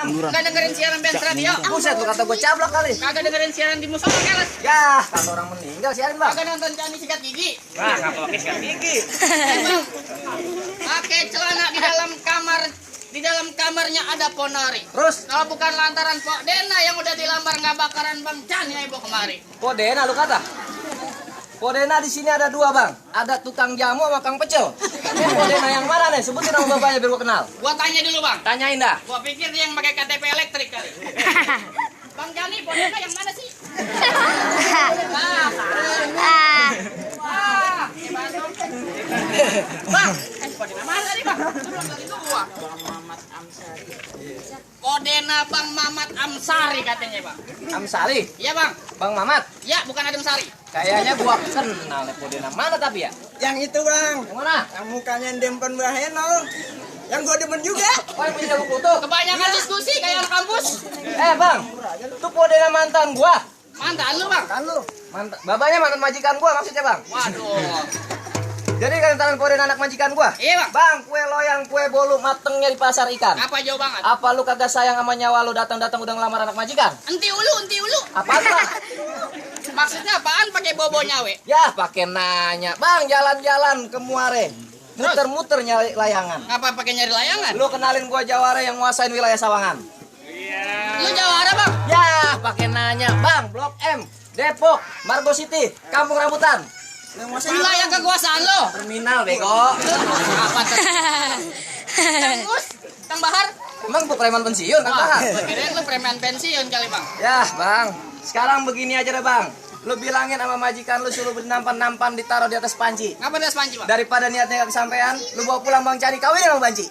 Nggak dengerin siaran Benz Radio. Buset, lu kata gue cablak kali. Kagak dengerin siaran di musola keles. Ya, kata orang meninggal siaran bang. Kagak nonton Cani sikat gigi. Wah, ngapa pakai sikat gigi? Bang, pakai celana di dalam kamarnya ada ponari. Terus? Kalau bukan lantaran Pok Dena yang udah dilamar nggak bakaran Bang Cani ayo bawa kemari. Podena lu kata? Podena di sini ada dua bang. Ada tukang jamu sama kang pecel. Ini Podena yang mana nih? Sebutin nama bapaknya biar gua kenal. Gua tanya dulu Bang. Tanyain dah. Gua pikir dia yang pakai KTP elektrik kali. Bang Cani, Podena yang mana sih? Bang, Podena mana nih Bang? Itu belum dari gua. Bang Mamat Amsari. Podena Bang Mamat Amsari katanya Bang. Amsari? Iya Bang. Bang Mamat? Ya, bukan Adem Sari. Kayaknya gua kenal nih Podena. Mana tapi ya? Yang itu bang, Yang mana? yang mukanya dempen Baheno, yang gue demen juga. Oh yang punya buku tuh. Kebanyakan diskusi kayak anak kampus. Bang, itu Podena mantan gua. Mantan lu Bang. Kan lu, Mantan, bapaknya mantan majikan gua maksudnya bang. Waduh. Jadi kan tangan Podena anak majikan gua. Iya Bang. Bang, kue loyang, kue bolu matengnya di pasar ikan. Apa jauh banget? Apa lu kagak sayang sama nyawa lu datang-datang udah ngelamar anak majikan? Enti ulu, enti ulu. Apaan bang? Maksudnya apaan pakai bobo nyawe? Ya pakai nanya, bang jalan-jalan ke Muare, muter-muter nyari layangan. Ngapa pakai nyari layangan? Lu kenalin gua Jawara yang nguasain wilayah Sawangan. Lu Jawara Bang. Ya pakai nanya, bang Blok M, Depok, Margo City, Kampung Rambutan. Wilayah kekuasaan lo. Terminal bego. Apa tuh? Tanggus, Kang Bahar. Emang gua preman pensiun kan Bahar? Kirain lu preman pensiun kali Bang. Ya bang, sekarang begini aja deh bang. Lu bilangin sama majikan lu suruh nampan-nampan ditaruh di atas panci. Ngapa das panci Bang? Daripada niatnya gak kesampean, lu bawa pulang bang cari kawin sama banci.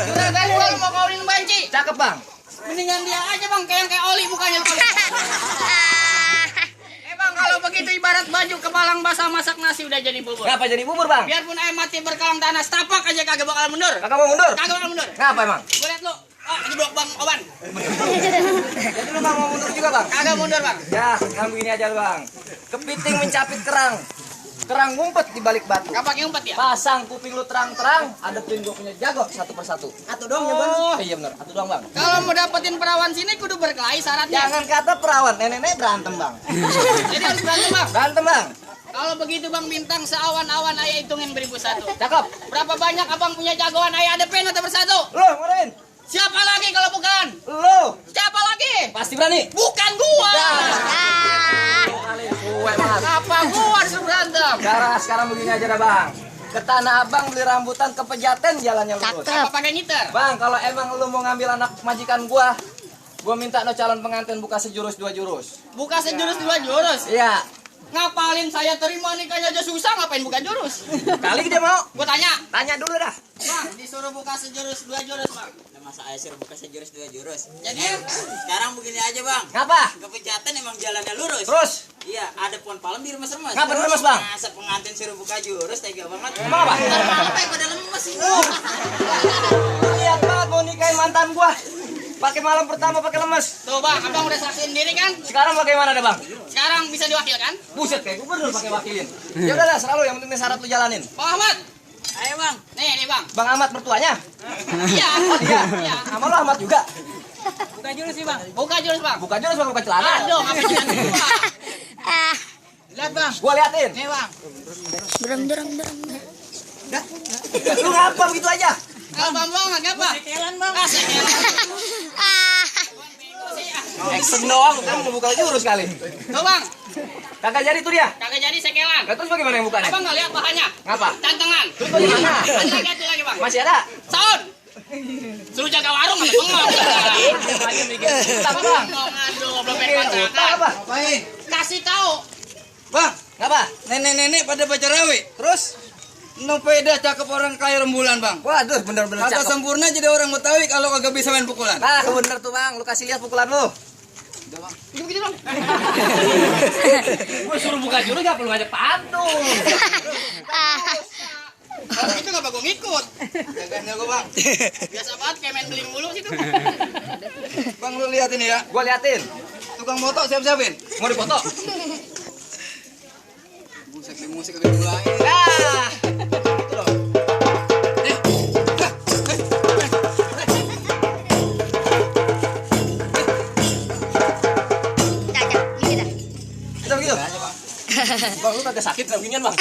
Udah dari gua mau kawinin banci. Cakep bang. Mendingan dia aja Bang, kayak oli mukanya lu. Bang, kalau begitu ibarat baju kepalang basah masak nasi udah jadi bubur. Ngapa jadi bubur bang? Biarpun ayam mati berkalang tanah, setapak aja kagak bakal mundur. Kagak mau mundur? Kagak bakal mundur. Ngapa emang? Gue liat lu. Oh, ini blok Bang Oban. Jadi lu gak mau mundur juga bang? Kagak mundur Bang. Ya, sekarang begini aja lu bang. Kepiting mencapit kerang. Kerang ngumpet di balik batu. Gak pakai umpat ya? Pasang kuping lu terang-terang, adepin gua punya jago satu persatu. atau dong ya bang. Oh iya bener, satu doang bang. Kalau mau dapetin perawan sini kudu berkelahi syaratnya. Jangan kata perawan, nenek-nenek berantem bang. Jadi harus berantem Bang. Berantem bang. Kalau begitu Bang bintang seawan-awan ayah hitungin 1001. Cakep. Berapa banyak abang punya jagoan ayah adepin atau bersatu? Lu ngarain. Siapa lagi kalau bukan? Lu Siapa lagi? pasti berani. Bukan gua. Kue mas. Apa gua disuruh berantem? Sekarang begini aja dah bang. Ke Tanah Abang beli rambutan ke Pejaten jalannya lurus. Apa pakai ngiter? Bang, kalau emang lu mau ngambil anak majikan gua minta no calon pengantin buka sejurus 2 jurus. Buka sejurus 2 jurus. Iya. Ngapalin saya terima nikahnya aja susah, ngapain buka jurus? Kali dia mau. Gua tanya. Tanya dulu dah. Bang, disuruh buka sejurus 2 jurus, Bang. Masa ayah suruh buka sejurus 2 jurus. Jadi Sekarang begini aja bang, Ngapa? ke Pejaten emang jalannya lurus. Terus? Iya, ada pohon palem diremes-remes. Ngapa diremes, Bang? Masa pengantin suruh buka jurus, tega banget. Emang apa? Sampai pada lemes ini. Lihat banget mau nikahin mantan gua. Pakai malam pertama pakai lemes. tuh, Bang, Abang udah saksiin diri kan? Sekarang bagaimana dah, Bang? Sekarang bisa diwakilkan? Buset kayak gubernur pakai wakilin. Ya udahlah, selalu yang penting syarat lu jalanin. Bang Ahmad. Ayo bang. Nih, Bang. Bang Ahmad mertuanya? Iya. Iya. Iya. Sama lu Ahmad juga. Buka jurus sih, Bang. Buka jurus, Bang. Bukan jurus Bang, bukan celana. Aduh, ngapain jangan gua. Lihat, Bang. Gua liatin. Nih, Bang. Lu ngapa begitu aja? Abang banget, ngapa? Sekelan, Bang. Sekelan. Action doang, kan mau buka jurus kali. Tuh, Bang. Kagak jadi tuh dia. Kagak jadi sekelan. Lah, terus bagaimana yang bukanya? Abang nggak lihat bahannya? Ngapa? Cantengan. Terus bagaimana? Ada lagi, satu lagi, Bang. Masih ada? Sound. Suruh jaga warung sama bengong. Aja mikir utang, Bang. Aduh, belum Mikir bayar utang kontrakan. apa? Apain? Kasih tahu. Bang, Ngapa? nenek-nenek pada baca rawi. Terus? Nopeda cakep orang kaya rembulan bang. Waduh, bener-bener Kata cakep. sempurna jadi orang Betawi kalau kagak bisa main pukulan. Nah, bener tuh Bang, lu kasih lihat pukulan lu. Gitu-gitu, Bang. Gua suruh buka jurus gak perlu ngajak pantun. Kalau gitu nggak bagus ngikut. Jaganya gua bang. Biasa banget kayak main beling mulu situ. Bang lu lihat ini ya. Gua liatin. Tukang moto siap-siapin. Mau dipoto? Buset di musik kagak diulangin. Nah. Gitu loh. Bang, lu kagak sakit ginian, Bang?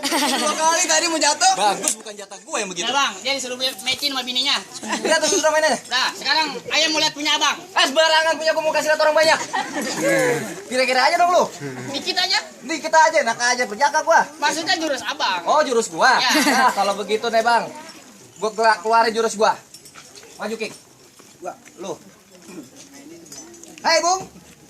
2 kali tadi mau jatuh. Bagus, bukan jatah gue yang begitu. Ya bang, dia disuruh matchin sama bininya. Lihat tuh sudah mainnya. Nah, sekarang ayah mau lihat punya abang. Sembarangan punya gue mau kasih lihat orang banyak. Kira-kira aja dong lu. Dikit aja. Nih kita aja, nak aja berjaga gua. Maksudnya jurus abang. Oh, jurus gua. Ya. Nah, kalau begitu nih, Bang. Gua keluarin jurus gua. Maju, Kik. Gua, lu. Hai, Bung.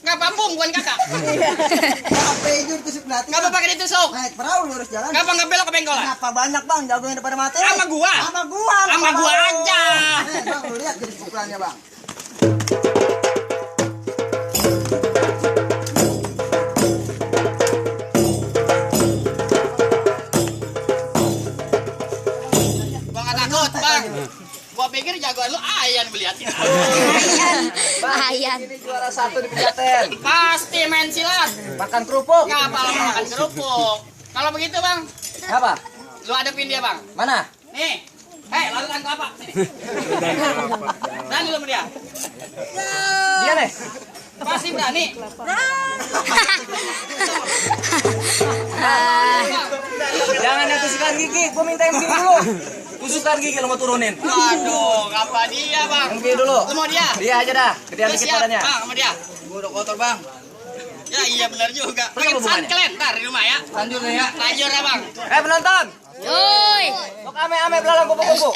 Ngapa bung, bukan kakak? Apa jur tusuk nanti? Ngapa pakai ditusuk? Naik perahu lurus jalan. Ngapa nggak belok ke bengkolan? Kenapa banyak bang jago yang daripada mati? Sama gua. Sama gua. Sama gua aja. Bang, lu lihat jadi pukulannya bang. Gua nggak takut bang. Gua pikir jagoan lu ayan beliatnya. Ayan. Ini juara 1 di Pejaten. Pasti main silat. Makan kerupuk. Ngapa lo makan kerupuk? Kalau begitu bang, Apa? lu hadapin dia bang. Mana? Nih. Hei, lakukan kelapa. Sini. Berani lu sama dia? Dia nih. Pasti berani. Jangan yang tusukkan gigi, gua minta yang begini dulu. Tusukkan gigi lo mau turunin. Aduh, ngapa dia bang? Yang begini dulu. Lu mau dia? Dia aja dah, gedean Lu dikit siap badannya. bang sama dia? Gua udah kotor bang. Ya iya benar juga. Terus Pakai apa hubungannya? sanklen ntar di rumah ya. Lanjut nih ya. Lanjut ya bang. Penonton. Yoi. Tok ame-ame belalang kupu-kupu.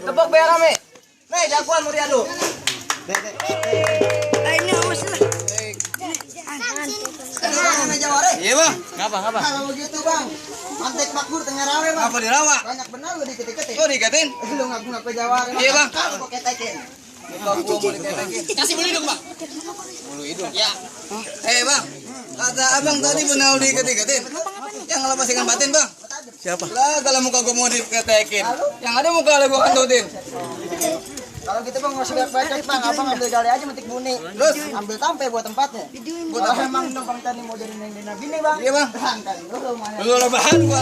Tepuk biar rame. Nih jagoan mau diadu. Bang, jawara. Iya bang. Ngapa? Kalau begitu bang, mantek makmur tengah rawe bang. Apa dirawa? Banyak benar lu diketik-ketik. Oh dikatin? Lu ngaku-ngaku jawara. Iya, Bang. Kalau pakai tekin. Kasih bulu hidung bang. Bulu hidung. Ya. Bang. Kata abang tadi benar dikatin. Yang ngelepas ikan batin bang. Siapa? Lah kalau muka gua mau diketekin. Yang ada muka lu gua kentutin. Kalau gitu bang masih lihat bacot bang, abang ambil gali aja metik buni. Terus ambil tampe buat tempatnya. Buat apa emang numpang tadi mau jadi neng dina bini bang? Iya, Bang. Kan lu lumayan. Lu lebahan gua.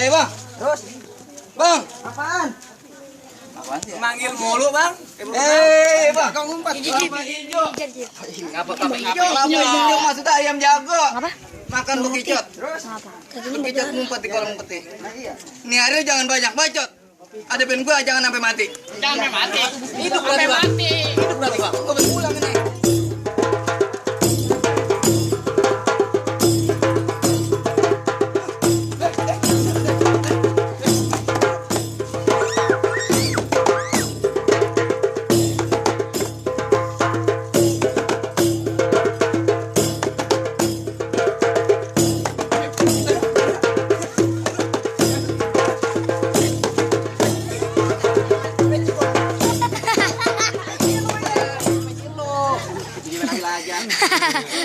Bang. Terus Bang. apaan? Manggil mulu, Bang. Bang. Kau ngumpat. Kelapa hijau. Ngapa Kelapa Kelapa hijau. hijau maksudnya ayam jago. Apa? Makan bekicot. Terus? Bekicot ngumpet di kolam peti. Nah iya. Nih hari jangan banyak bacot. Ada pen gua jangan sampai mati. Jangan sampai mati. Hidup Sampai berarti, Bang. mati. Hidup berarti, Bang. Gua pulang ini.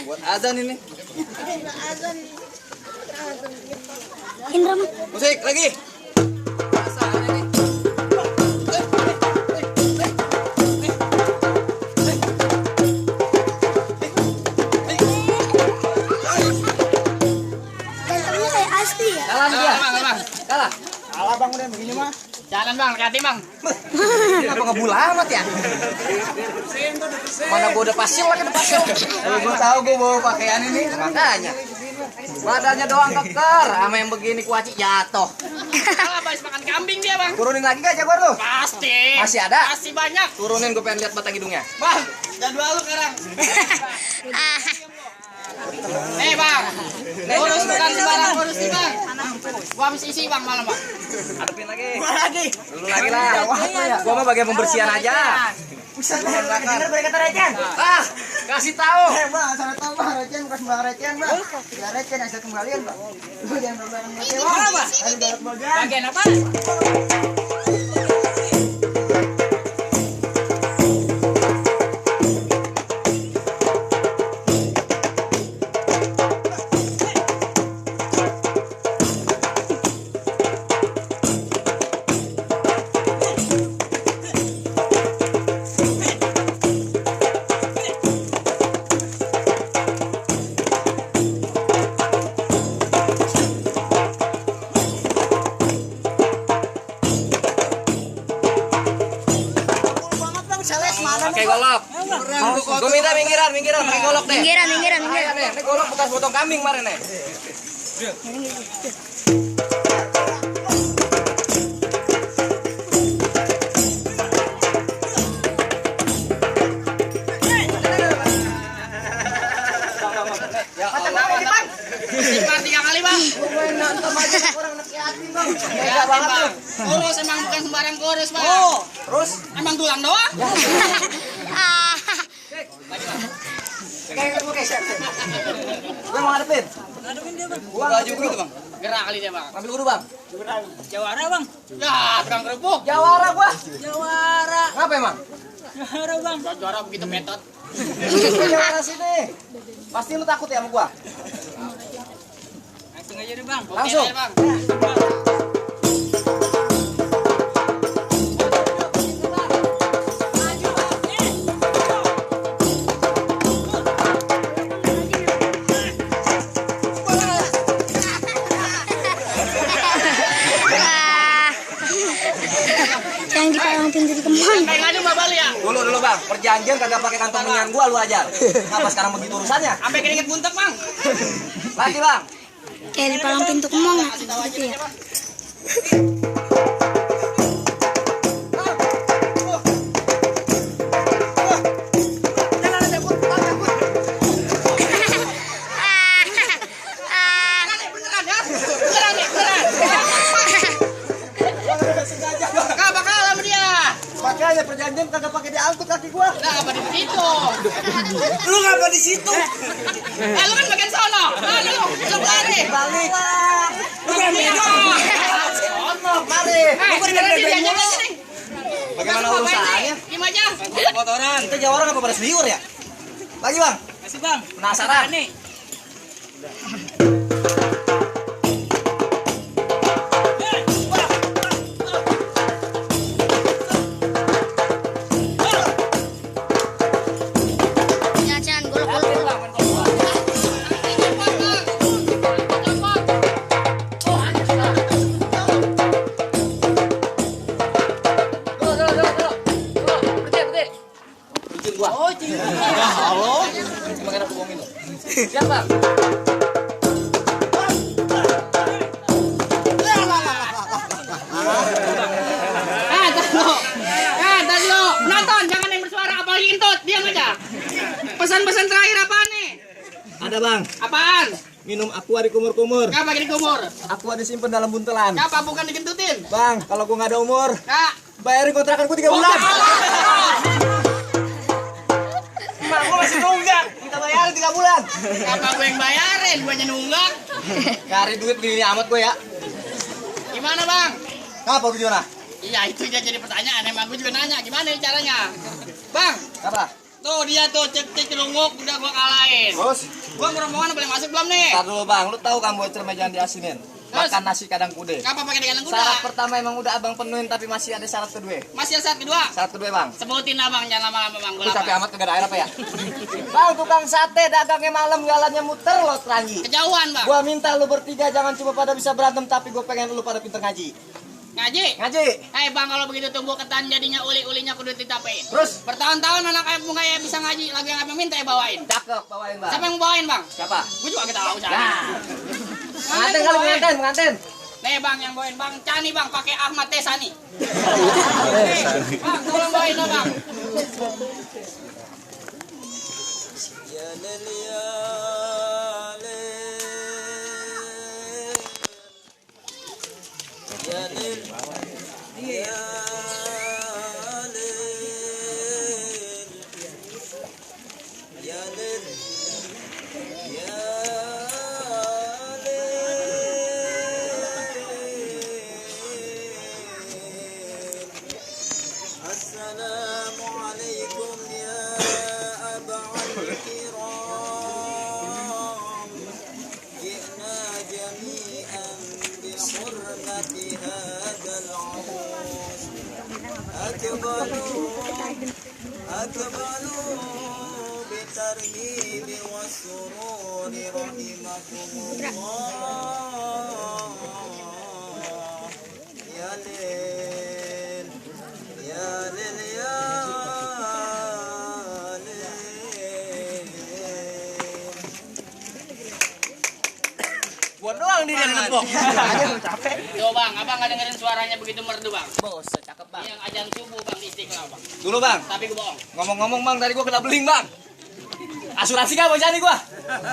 Buat azan ini. Indra. Musik lagi. Gantengnya kayak asli ya. Kalah nih dia. Bang. Kalah. Alah bang udah begini mah. Jalan bang, hati bang. Kenapa ngebul amat ya? Mana gua udah pasil lagi pasil. Kalau gua tahu gua bawa pakaian ini. Makanya. Badannya doang keker, sama yang begini kuaci jatuh. Kalau habis makan kambing dia bang. Turunin lagi gak jagoan lu? Pasti. Masih ada? Masih banyak. Turunin gue pengen lihat batang hidungnya. Bang, jadwal lu sekarang. Bang. Urus bukan sembarang urus nih bang. Gua habis isi bang malam bang. Hadapin lagi. Dulu lagi lah. Gua mah bagian pembersihan aja. Bener berkata recen. Ah, kasih tahu. Bang, asal tahu bang recen bukan sembarang recen bang. Ya recen asal kembalian bang. Lu jangan berbareng mati bang. Ada darat bagian. Bagian apa? golok. Gue minta minggiran, pakai golok deh. Minggiran. Ayo nih, ini golok bekas potong kambing kemarin nih. Simpan 3 kali bang. Enggak banget tuh. Kurus emang bukan sembarang kurus bang. Terus Emang tulang doang. gue mau ngadepin. Baju gitu bang. Gerak kali dia bang. Ambil guru bang. Jawara bang. Ya tukang kerupuk. Jawara gua. Jawara. Ngapa emang? Jawara bang. Jawara begitu metot. Jawara sini. Pasti lu takut ya sama gua? Langsung aja deh bang. Langsung. Oke, bang. Yang dipalang pintu di kemana? Kayak ngadu mbak Bali ya. Dulu bang, perjanjian kagak pakai kantong minyak gua lu ajar. Apa sekarang begitu urusannya? Sampai keringet buntek bang. Lagi bang. Kayak dipalang pintu kemana? Gitu ya. Beneran ya. Beneran. Gak bakal sama dia. Makanya perjanjian kagak pakai diangkut kaki gua. Nah apa di situ? Lu ngapa di situ? Lu kan bagian sono. Nah lu lari. Balik. Lu kan Ono, mari. Bagaimana urusannya? Gimana aja? Kotoran. Kita Jawara ngapa pada seliur ya? Lagi bang. Kasih bang. Penasaran? Nih. Jangan golok-golok. Bikin gua. Oh, cing. Emang enak bohongin lu. Siap bang. Tas lo. Nonton, jangan yang bersuara apalagi intut. Diam aja. Pesan-pesan terakhir apaan nih? Ada bang. Apaan? Minum aqua di kumur-kumur. Ngapa gini kumur? Aqua disimpan dalam buntelan. Ngapa bukan digentutin? Bang, kalau gua nggak ada umur, Kak. bayarin kontrakan gua 3 bulan. Mak gua masih nunggak. Kita bayarin 3 bulan. Ngapa gue yang bayarin? Gue nyenunggak. Cari duit begini amat gua ya. Gimana bang? Ngapa Bujona? Iya itu dia jadi pertanyaan. Emang gue juga nanya. Gimana nih caranya? Bang, Apa? tuh dia tuh cek celunguk udah gue kalahin. Terus? Gue rombongan boleh masuk belum nih? Ntar dulu bang, lu tahu kan bocor jangan diasinin. Terus? Makan nasi kadang kude. Ngapa pakai dengan kuda? Syarat pertama emang udah abang penuhin tapi masih ada syarat kedua. Masih saat kedua. Syarat kedua bang. Sebutin abang jangan lama-lama bang. Gue Lu capek lapar. amat kagak ada air apa ya? Bang, tukang sate dagangnya malam jalannya muter lo terangi. Kejauhan bang. Gua minta lu bertiga jangan cuma pada bisa berantem tapi gua pengen lu pada pinter ngaji. Ngaji. Ngaji. Hei bang kalau begitu tumbuh ketan jadinya uli-ulinya kudu ditapein. Terus? Bertahun-tahun anak ayam kayak bisa ngaji. Lagu yang abang minta ya bawain. Cakep, bawain bang. Siapa yang mau bawain bang? Siapa? Gue juga kita tahu siapa. Nah. Pengantin kali pengantin. Nih bang yang bawain bang Cani bang pakai Ahmad Tesani. Bang tolong bawain lo bang. السلام عليكم يا أبا الكرام جئنا جميعا بحرمة هذا العروس أقبلوا بالترهيب والسرور رحمكم الله يا ليل يا ليل يا bang diri yang nempok. Tuh bang, abang nggak dengerin suaranya begitu merdu bang. Bos, cakep bang. Yang ajan subuh bang di Istiqlal bang. Dulu bang, Tapi gue bohong. ngomong-ngomong bang, tadi gua kena beling bang. Asuransi gak bang jadi gua?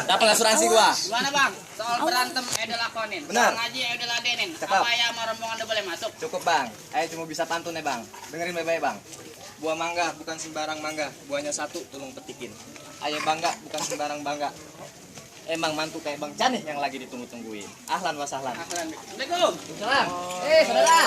Dapat asuransi gua. Gimana bang? Soal berantem edel lakonin. Benar. Soal ngaji edel ladenin. Cakep. Apa ya sama rombongan udah boleh masuk? Cukup bang, ayo cuma bisa pantun ya bang. Dengerin baik-baik bang. Buah mangga bukan sembarang mangga, buahnya satu tolong petikin. Ayo bangga bukan sembarang bangga. Emang mantu kayak Bang Chan nih yang lagi ditunggu-tungguin. Ahlan wa sahlan. Assalamualaikum. Salam. Saudara.